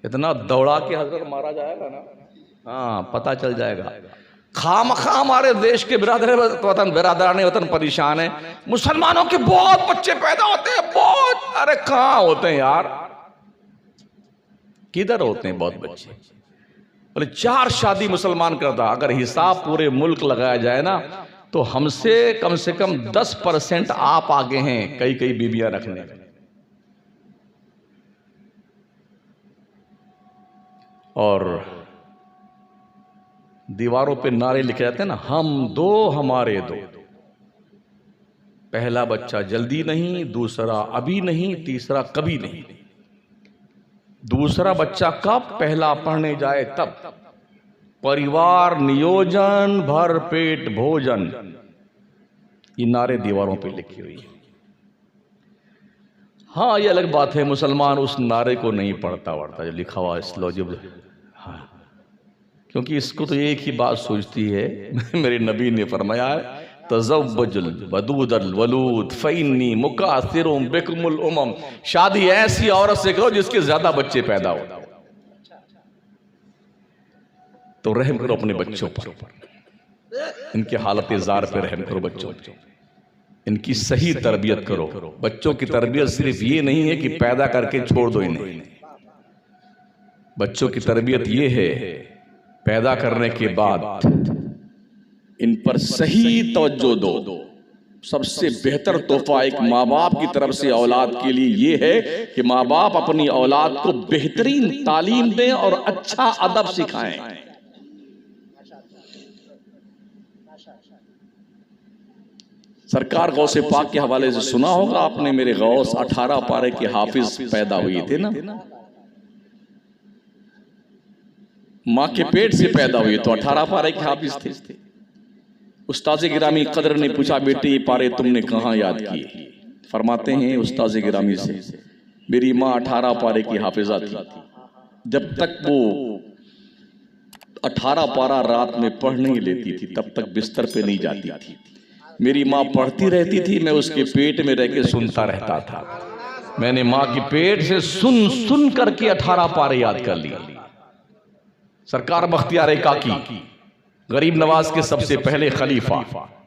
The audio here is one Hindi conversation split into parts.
इतना दौड़ा के हजरत मारा जाएगा ना, हाँ पता चल जाएगा। खामखा हमारे देश के बिरादराने वतन परेशान है, मुसलमानों के बहुत बच्चे पैदा होते हैं, बहुत। अरे कहाँ होते हैं यार, किधर होते हैं बहुत बच्चे? बोले 4 शादी मुसलमान करता। अगर हिसाब पूरे मुल्क लगाया जाए ना तो हमसे कम से कम 10% आप आगे हैं कई कई बीबियां रखने में। और दीवारों पे नारे लिखे जाते हैं ना, हम 2 हमारे 2। पहला बच्चा जल्दी नहीं, दूसरा अभी नहीं, तीसरा कभी नहीं। दूसरा बच्चा कब? पहला पढ़ने जाए तब। परिवार नियोजन, भर पेट भोजन, ये नारे दीवारों पे लिखी हुई है। हाँ ये अलग बात है, मुसलमान उस नारे को नहीं पढ़ता वढ़ता जो लिखा हुआ इस लौजब। हाँ, क्योंकि इसको तो एक ही बात सोचती है मेरे नबी ने फरमाया है, तज़व्वजुल वदूदल वलूद फ़इन्नी मुकासिरुम बिकुमुल उमम। शादी ऐसी औरत से करो जिसके ज्यादा बच्चे पैदा हो। तो रहम करो अपने बच्चों पर, इनके हालत जार पे रहम करो बच्चों, इनकी सही तरबियत करो। बच्चों की तरबियत सिर्फ ये नहीं है कि पैदा करके छोड़ दो इन्हें। बच्चों की तरबियत ये है, पैदा करने के बाद इन पर सही तवज्जो दो। सबसे बेहतर तोहफा एक माँ बाप की तरफ से औलाद के लिए ये है कि माँ बाप अपनी औलाद को बेहतरीन तालीम दें और अच्छा अदब सिखाएं। सरकार गौसे पाक के हवाले से सुना होगा आपने, मेरे गौस 18 पारे के हाफिज पैदा हुए थे ना, माँ के पेट से पैदा हुए तो 18 पारे के हाफिज थे। उस्ताज़ गिरामी कदर ने पूछा, बेटे ये पारे तुमने कहाँ याद किए? फरमाते हैं उस्ताज़ गिरामी से, मेरी माँ 18 पारे की हाफिजा थी। जब तक वो 18 पारा रात में पढ़ नहीं लेती थी तब तक बिस्तर पे नहीं जाती थी। मेरी माँ पढ़ती रहती थी, मैं उसके पेट में रह के सुनता रहता था। मैंने माँ की पेट से सुन सुन करके 18 पारे याद कर लिए। सरकार बख्तियार काकी गरीब नवाज के सबसे पहले खलीफा,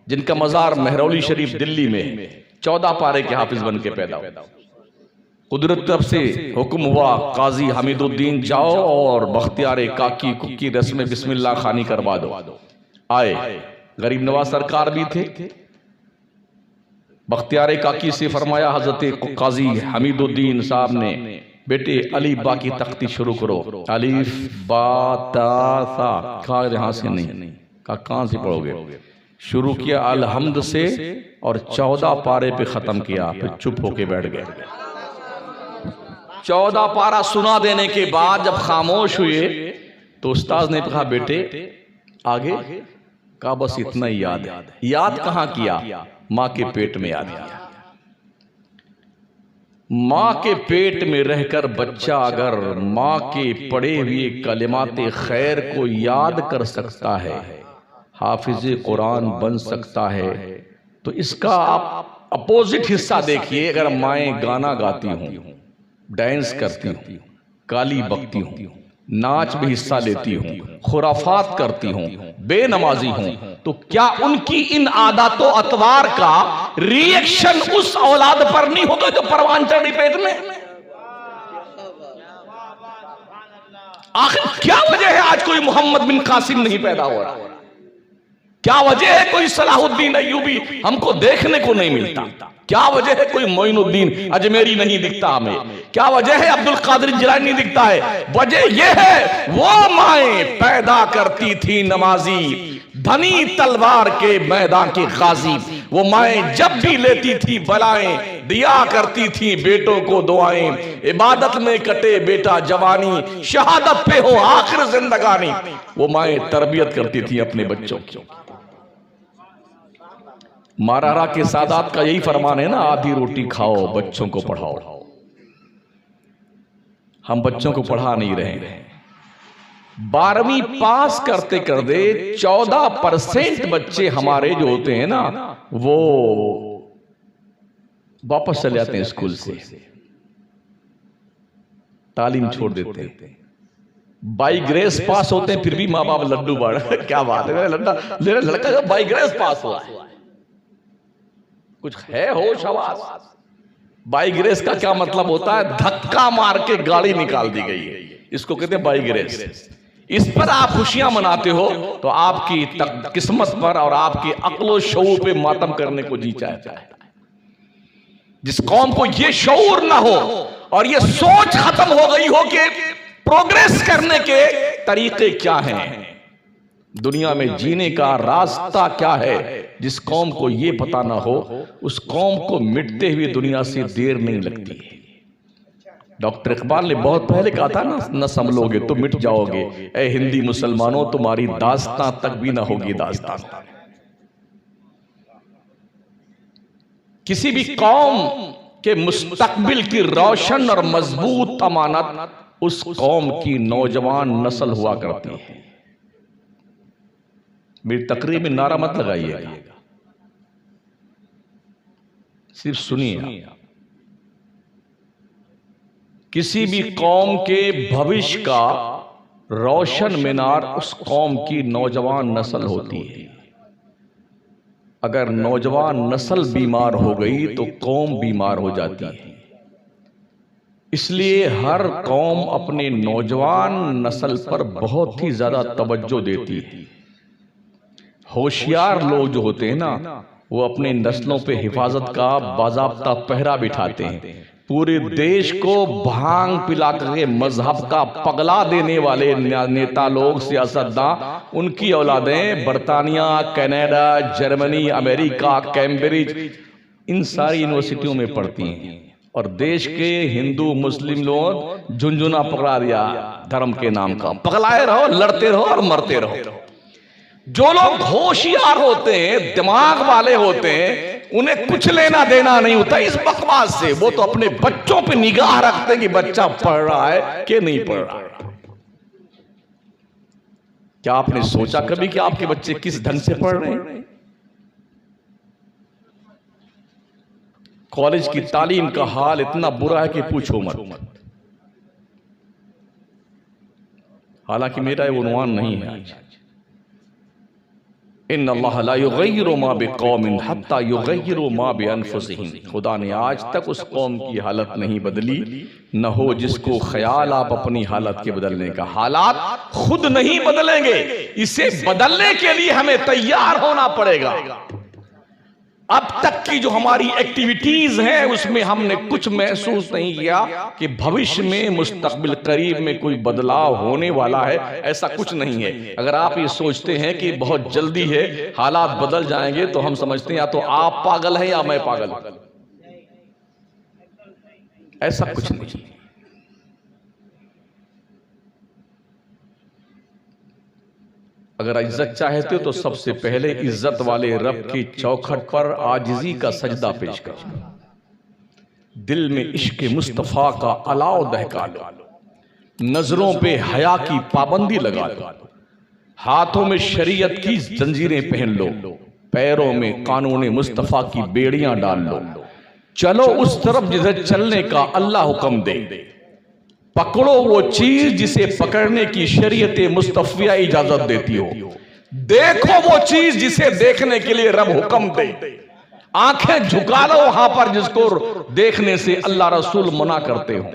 जिनका मजार महरौली शरीफ दिल्ली में, 14 पारे के हाफिज बन के पैदा हुए। कुदरत तरफ से हुक्म हुआ, काजी हमीदुद्दीन जाओ और बख्तियार काकी की रस्म बिस्मिल्लाह खानी करवा दो। आए, गरीब नवाज सरकार भी थे। बख्तियार काकी से फरमाया हजरत काजी हमीदुद्दीन साहब ने, बेटे अली बा की तख्ती शुरू करो। अलीफ बा ता सा। कहा यहां से नहीं, कहा कहां से पढ़ोगे? शुरू किया अलहम्द से और 14 पारे पे खत्म किया, फिर चुप होके बैठ गए। 14 पारा सुना देने के बाद जब खामोश हुए तो उस्ताद ने कहा, बेटे आगे? कहा बस इतना ही याद है। याद कहां किया? मां के पेट में याद किया। मां के पेट में रहकर बच्चा अगर मां के पढ़े हुए कलिमाते खैर को याद कर सकता है, हाफिज कुरान बन सकता है, तो इसका आप अपोजिट हिस्सा देखिए। अगर माएँ गाना गाती हों, डांस करती हूं, काली बकती हूं, नाच में हिस्सा लेती हूं, खुराफात करती हूं, बेनमाजी हूं, तो क्या उनकी इन आदतों अतवार का रिएक्शन उस औलाद पर नहीं होगा जो परवान चढ़ी पेट में? आखिर क्या वजह है आज कोई मोहम्मद बिन कासिम नहीं पैदा हो रहा? क्या वजह है कोई सलाहुद्दीन अय्यूबी हमको देखने को नहीं मिलता? क्या वजह है कोई मोइनुद्दीन अजमेरी नहीं दिखता हमें? क्या वजह है अब्दुल कादिर जिलानी नहीं दिखता है? वजह यह है वो माएँ पैदा करती थी नमाजी, धनी तलवार के मैदान की गाजी। वो माएँ जब भी लेती थी बलाएं, दिया करती थी बेटों को दुआएं। इबादत में कटे बेटा जवानी, शहादत पे हो आखिर जिंदगानी। वो माएँ तरबियत करती थी अपने बच्चों की। मारारा के सादात का यही फरमान है ना, आधी रोटी खाओ बच्चों को पढ़ाओ। हम बच्चों को पढ़ा नहीं रहे हैं। 12वीं पास करते करते 14% बच्चे हमारे जो होते हैं ना, वो वापस चले जाते हैं स्कूल से, तालीम छोड़ देते हैं। बाई ग्रेस पास होते हैं, फिर भी माँ बाप लड्डू बाढ़ क्या बात है, मेरा लड़का का बाई ग्रेस पास हुआ है, कुछ है होश हवास। बाई ग्रेस का क्या मतलब होता है? धक्का मार के गाड़ी निकाल दी गई है, इसको कहते हैं बाई ग्रेस। इस पर आप खुशियां मनाते हो तो आपकी किस्मत पर और आपकी अक्लो शऊर पे मातम करने को जी चाहता है। जिस कौम को ये शऊर ना हो और ये सोच खत्म हो गई हो कि प्रोग्रेस करने के तरीके क्या हैं, दुनिया में जीने का रास्ता क्या है, जिस कौम को ये पता ना हो उस कौम को मिटते हुए दुनिया से देर नहीं लगती है। डॉक्टर इकबाल ने बहुत पहले कहा था ना, न संभलोगे तो मिट जाओगे, ए हिंदी मुसलमानों तुम्हारी दास्तां तक भी ना होगी दास्तां। किसी भी कौम के मुस्तकबिल की रोशन और मजबूत अमानत उस कौम की नौजवान नस्ल हुआ करती है। मेरी तकरीर में नारा मत लगाइएगा, सिर्फ सुनिए। किसी भी कौम के भविष्य का रोशन मीनार उस कौम की नौजवान नस्ल होती है। अगर नौजवान नस्ल बीमार हो गई तो कौम बीमार हो जाती है। इसलिए हर कौम अपने नौजवान नस्ल पर बहुत ही ज्यादा तवज्जो देती है। होशियार लोग जो होते हैं ना, वो अपने नस्लों पे हिफाजत का बाज़ाब्ता पहरा बिठाते हैं। पूरे देश को भांग पिला के मजहब का पगला देने वाले नेता लोग, सियासतदान, उनकी औलादें बर्तानिया, कनाडा, जर्मनी, अमेरिका, कैम्ब्रिज, इन सारी यूनिवर्सिटियों में पढ़ती हैं। और देश के हिंदू मुस्लिम लोग झुंझुना पकड़ा दिया धर्म के नाम का, पगलाए रहो, लड़ते रहो और मरते रहो। जो लोग होशियार होते हैं, दिमाग वाले होते हैं, उन्हें कुछ लेना देना नहीं होता इस बकवास से। वो तो अपने बच्चों पे निगाह रखते हैं कि बच्चा पढ़ रहा है कि नहीं पढ़ रहा है। क्या आपने सोचा कभी कि आपके बच्चे किस ढंग से पढ़ रहे हैं? कॉलेज की तालीम का हाल इतना बुरा है कि पूछो मत। हालांकि मेरा ये उन्वान नहीं है आज। इन्नल्लाह ला युग़य्यिरु मा बिक़ौमिन हत्ता युग़य्यिरु मा बिअन्फुसिहिम। खुदा ने आज तक उस कौम की हालत नहीं बदली, न हो जिसको ख्याल आप अपनी हालत के बदलने का। हालात खुद नहीं बदलेंगे, इसे बदलने के लिए हमें तैयार होना पड़ेगा। अब तक की जो हमारी एक्टिविटीज हैं उसमें हमने कुछ महसूस नहीं किया कि भविष्य में, मुस्तकबिल करीब में कोई बदलाव होने वाला है। ऐसा कुछ नहीं है। अगर आप ये सोचते हैं कि बहुत जल्दी है, हालात बदल जाएंगे, तो हम समझते हैं या तो आप पागल हैं या मैं पागल हूं। ऐसा कुछ नहीं। अगर इज्जत चाहते हो तो सबसे पहले इज्जत वाले रब की चौखट पर आजिजी का सजदा पेश करो। दिल में इश्क मुस्तफा का अलाव दहका लो। नजरों पे हया की पाबंदी लगा लो। हाथों में शरीयत की जंजीरें पहन लो। पैरों में कानून मुस्तफा की बेड़ियां डाल लो। चलो उस तरफ जिधर चलने का अल्लाह हुक्म दे। पकड़ो वो चीज जिसे पकड़ने की शरीयत मुस्तफिया इजाजत देती हो। देखो वो चीज जिसे देखने के लिए रब हुक्म दे। आंखें झुका लो वहां पर जिसको देखने से अल्लाह रसूल मना करते हो।